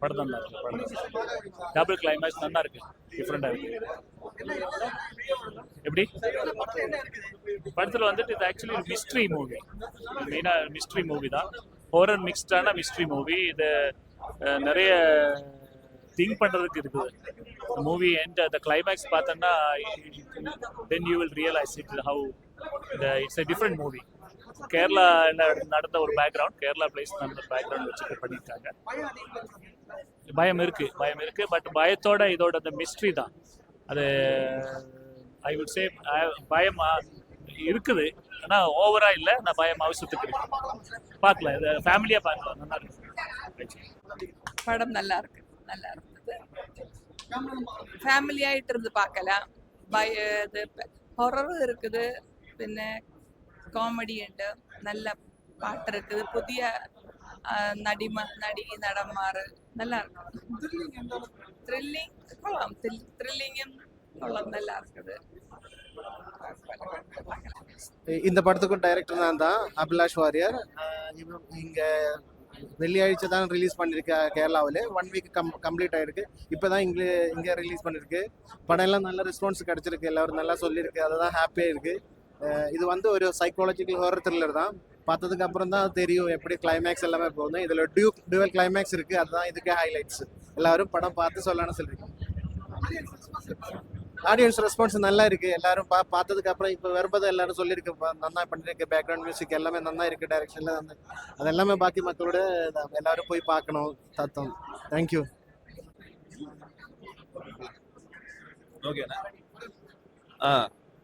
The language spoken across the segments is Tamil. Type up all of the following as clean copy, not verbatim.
படம் நல்லா இருக்கு. படம் டபுள் கிளைமேக்ஸ் நல்லா இருக்கு, டிஃப்ரெண்டா இருக்கு. எப்படி படத்தில் வந்துட்டு இது ஆக்சுவலி மிஸ்ட்ரி மூவி, மெயினாக மிஸ்ட்ரி மூவி தான். ஹாரர் மிக்ஸ்டான மிஸ்ட்ரி மூவி இது. நிறைய திங்க் பண்ணுறதுக்கு இருக்குது மூவி. அண்ட் அந்த கிளைமேக்ஸ் பார்த்தோன்னா then you will realise it how it's a different movie. Kerala நடந்த ஒரு பேக்ரவுண்ட், கேரளா பிளேஸ் நடந்த பேக்ரவுண்ட் வச்சுட்டு பண்ணியிருக்காங்க. பயம் இருக்கு. பட் பயத்தோட இதோட அந்த மிஸ்ட்ரி தான் அது. ஐ வுட் சே பயம் இருக்குது, ஆனால் ஓவரா இல்லை. நான் பயம் அவசரத்துக்கு இருக்கு. பார்க்கலாம், இது ஃபேமிலியாக பார்க்கலாம், நல்லா இருக்கு. படம் நல்லா இருந்தது. ஃபேமிலி ஆயிட்டு இருந்து பார்க்கலாம். இது ஹொரரும் இருக்குது, பின்ன காமெடி ഉണ്ട്, நல்ல பாட்டு இருக்குது, புதிய நடி நடமாறு நல்லா இருக்கு. த்ரில்லிங் கொள்ளலாம், த்ரில்லிங்கும் கொள்ளலாம், நல்லா இருக்குது. இந்த படத்துக்கும் டைரக்டர் நான் தான், அபிலாஷ் வாரியர். இங்க வெள்ளியாഴ്ച தான் ரிலீஸ் பண்ணிருக்கு கேரளாவில். 1 வீக் கம்ப்ளீட் ஆயிருக்கு. இப்போதான் இங்கே ரிலீஸ் பண்ணிருக்கு. படம் எல்லாம் நல்ல ரெஸ்பான்ஸ் கிடைச்சிருக்கு, எல்லாரும் நல்லா சொல்லியிருக்கு. அதுதான் ஹாப்பியாக இருக்கு. இது வந்து ஒரு சைக்காலஜிக்கல் ஹாரர் த்ரில்லர் தான். பார்த்ததுக்கு அப்புறம் தான் தெரியும் எப்படி கிளைமேக்ஸ் எல்லாமே போகுது. இதில் டுவல் கிளைமேக்ஸ் இருக்கு, அதுதான் இதுக்கு ஹைலைட்ஸ். எல்லாரும் படம் பார்த்து சொல்லணும்னு சொல்லியிருக்கோம். ஆடியன்ஸ் ரெஸ்பான்ஸ் நல்லா இருக்கு. எல்லாரும் பார்த்ததுக்கு அப்புறம் இப்போ வரும்போது எல்லாரும் சொல்லியிருக்கு நல்லா பண்ணிருக்கு, பேக்ரவுண்ட் மியூசிக் எல்லாமே நல்லா இருக்கு, டைரக்ஷன்ல அது எல்லாமே பாக்கி மக்களோட எல்லாரும் போய் பார்க்கணும் தத்தம். தேங்க்யூ. ஓகேண்ணா.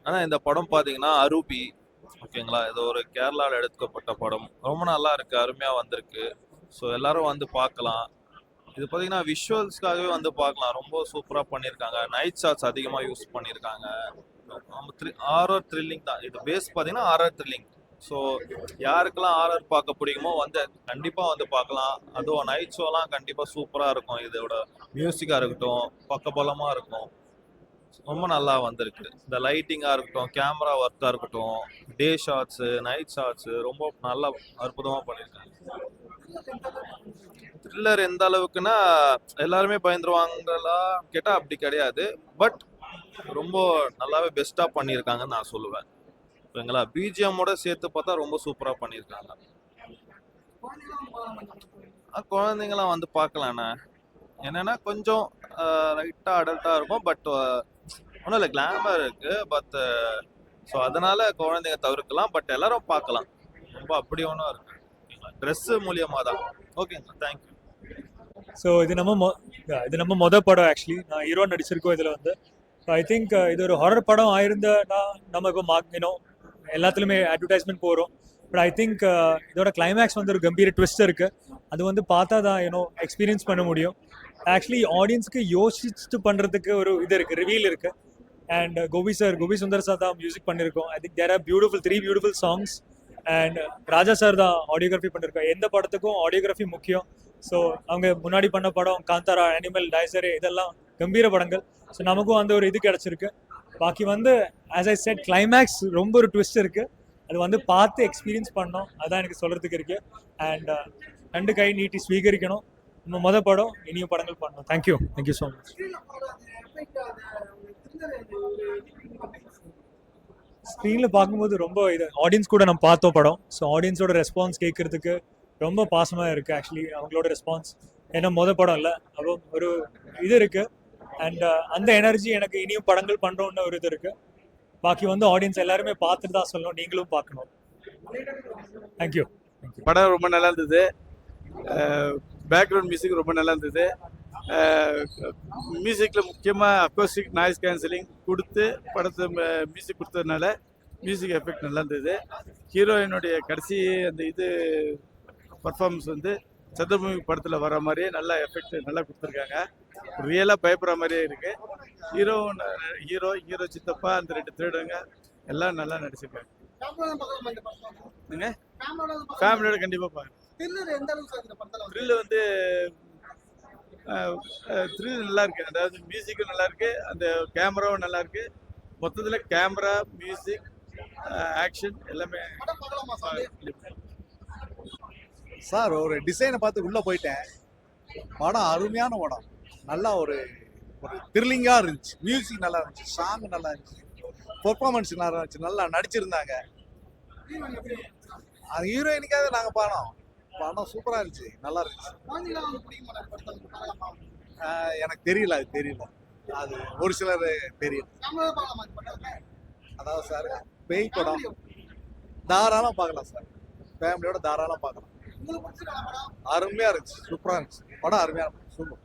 ஆனால் இந்த படம் பார்த்தீங்கன்னா அரூபி, ஓகேங்களா, இது ஒரு கேரளாவில் எடுக்கப்பட்ட படம். ரொம்ப நல்லா இருக்கு, அருமையாக வந்திருக்கு. ஸோ எல்லாரும் வந்து பார்க்கலாம். இது பார்த்தீங்கன்னா விஷுவல்ஸ்க்காகவே வந்து பார்க்கலாம், ரொம்ப சூப்பராக பண்ணியிருக்காங்க. நைட் ஷாட்ஸ் அதிகமாக யூஸ் பண்ணியிருக்காங்க. ஹாரர் த்ரில்லிங் தான் இது. பேஸ் பார்த்தீங்கன்னா ஹாரர் த்ரில்லிங். ஸோ யாருக்கெல்லாம் ஹாரர் பார்க்க பிடிக்குமோ வந்து கண்டிப்பாக வந்து பார்க்கலாம். அதுவும் நைட் ஷோலாம் கண்டிப்பாக சூப்பராக இருக்கும். இதோட மியூசிக்காக இருக்கட்டும், பக்கபலமாக இருக்கும், ரொம்ப நல்லா வந்திருக்கு. இந்த லைட்டிங்காக இருக்கட்டும், கேமரா ஒர்க்காக இருக்கட்டும், டே ஷாட்ஸு, நைட் ஷாட்ஸு ரொம்ப நல்லா அற்புதமாக பண்ணியிருக்காங்க. த்ரில்லர் எந்த அளவுக்குன்னா எல்லாருமே பயந்துருவாங்களா கேட்டால் அப்படி கிடையாது. பட் ரொம்ப நல்லாவே பெஸ்ட்டாக பண்ணியிருக்காங்கன்னு நான் சொல்லுவேன். ஓகேங்களா, பிஜிஎம்மோட சேர்த்து பார்த்தா ரொம்ப சூப்பராக பண்ணியிருக்காங்க. குழந்தைங்களாம் வந்து பார்க்கலாண்ணே. என்னன்னா கொஞ்சம் லைட்டாக அடல்ட்டாக இருக்கும். பட் ஒன்றும் இல்லை, கிளாமர் இருக்குது. பட் ஸோ அதனால குழந்தைங்க தவிர்க்கலாம். பட் எல்லாரும் பார்க்கலாம். ரொம்ப அப்படி ஒன்றும் இருக்கு. ஓகேங்களா, ட்ரெஸ்ஸு மூலியமாக தான். ஓகேங்களா, தேங்க்யூ. ஸோ இது நம்ம மொதல் படம். ஆக்சுவலி நான் ஹீரோ நடிச்சிருக்கோம் இதில் வந்து. ஸோ ஐ திங்க் இது ஒரு ஹாரர் படம் ஆயிருந்தா நம்ம இப்போ எல்லாத்துலேயுமே அட்வர்டைஸ்மெண்ட் போகிறோம். பட் ஐ திங்க் இதோட கிளைமேக்ஸ் வந்து ஒரு கம்பீர ட்விஸ்ட் இருக்குது. அது வந்து பார்த்தா தான் எக்ஸ்பீரியன்ஸ் பண்ண முடியும். ஆக்சுவலி ஆடியன்ஸுக்கு யோசிச்சுட்டு பண்ணுறதுக்கு ஒரு இது இருக்குது, ரிவீல் இருக்குது. அண்ட் கோபி சுந்தர் சார் தான் மியூசிக் பண்ணியிருக்கோம். I think there are three beautiful songs. And Raja sir தான் ஆடியோகிராஃபி பண்ணியிருக்கோம். எந்த படத்துக்கும் ஆடியோகிராஃபி முக்கியம். ஸோ அவங்க முன்னாடி பண்ண படம் காந்தாரா, அனிமல், டைசரே இதெல்லாம் கம்பீர படங்கள். ஸோ நமக்கும் அந்த ஒரு இது கிடச்சிருக்கு. பாக்கி வந்து ஆஸ் ஐ செட் கிளைமேக்ஸ் ரொம்ப ஒரு ட்விஸ்ட் இருக்குது. அது வந்து பார்த்து எக்ஸ்பீரியன்ஸ் பண்ணோம், அதுதான் எனக்கு சொல்கிறதுக்கு இருக்குது. அண்ட் 2 கை நீட்டி ஸ்வீகரிக்கணும். நம்ம மொதல் படம், இனியும் படங்கள் பண்ணணும். Thank you so much. ஸ்க்ரீனில் பார்க்கும்போது ரொம்ப இது ஆடியன்ஸ் கூட நம்ம பார்த்தோம் படம். ஸோ ஆடியன்ஸோட ரெஸ்பான்ஸ் கேட்கறதுக்கு ரொம்ப பாசமாக இருக்குது. ஆக்சுவலி அவங்களோட ரெஸ்பான்ஸ், ஏன்னா மொதல் படம் இல்லை, அப்போ ஒரு இது இருக்குது. அண்ட் அந்த எனர்ஜி எனக்கு இனியும் படங்கள் பண்ணுறோன்னு ஒரு இது இருக்குது. பாக்கி வந்து ஆடியன்ஸ் எல்லாருமே பார்த்துட்டு தான் சொல்லணும், நீங்களும் பார்க்கணும். தேங்க்யூ. படம் ரொம்ப நல்லா இருந்தது. பேக்ரவுண்ட் மியூசிக் ரொம்ப நல்லா இருந்தது. மியூசிக்கில் முக்கியமாக அக்கோஸ்டிக் நாய்ஸ் கேன்சலிங் கொடுத்து படத்தை மியூசிக் கொடுத்ததுனால மியூசிக் எஃபெக்ட் நல்லா இருந்தது. ஹீரோயினுடைய கடைசி அந்த இது பர்ஃபார்மன்ஸ் வந்து சந்திரமுகி படத்தில் வர மாதிரியே நல்லா எஃபெக்ட் நல்லா கொடுத்துருக்காங்க. ரியலாக பயப்படுற மாதிரியே இருக்குது. ஹீரோ சித்தப்பா, அந்த 2 திருடங்க எல்லாம் நல்லா நடிச்சிருக்காங்க. ஃபேமிலியோட கண்டிப்பாக பாருங்க. த்ரில் வந்து த்ரில் நல்லா இருக்கு. அதாவது மியூசிக்கும் நல்லா இருக்கு, அந்த கேமராவும் நல்லா இருக்கு. மொத்தத்தில் கேமரா, மியூசிக், ஆக்ஷன் எல்லாமே. சார் ஒரு டிசைனை பார்த்து உள்ளே போயிட்டேன். படம் அருமையான படம். நல்லா ஒரு ஒரு த்ரில்லிங்காக இருந்துச்சு. மியூசிக் நல்லா இருந்துச்சு, சாங் நல்லா இருந்துச்சு, பெர்ஃபார்மன்ஸ் நல்லா இருந்துச்சு, நல்லா நடிச்சிருந்தாங்க. அது ஹீரோயினுக்காக நாங்கள் படம் சூப்பராக இருந்துச்சு, நல்லா இருந்துச்சு. எனக்கு தெரியல, அது ஒரு சிலர் தெரியல. அதாவது சார் பேய் படம் தாராளம் பார்க்கலாம் சார், ஃபேமிலியோட தாராளம் பார்க்கலாம். அருமையாக இருந்துச்சு, சூப்பராக இருந்துச்சு படம், அருமையாக இருந்துச்சு, சூப்பர்.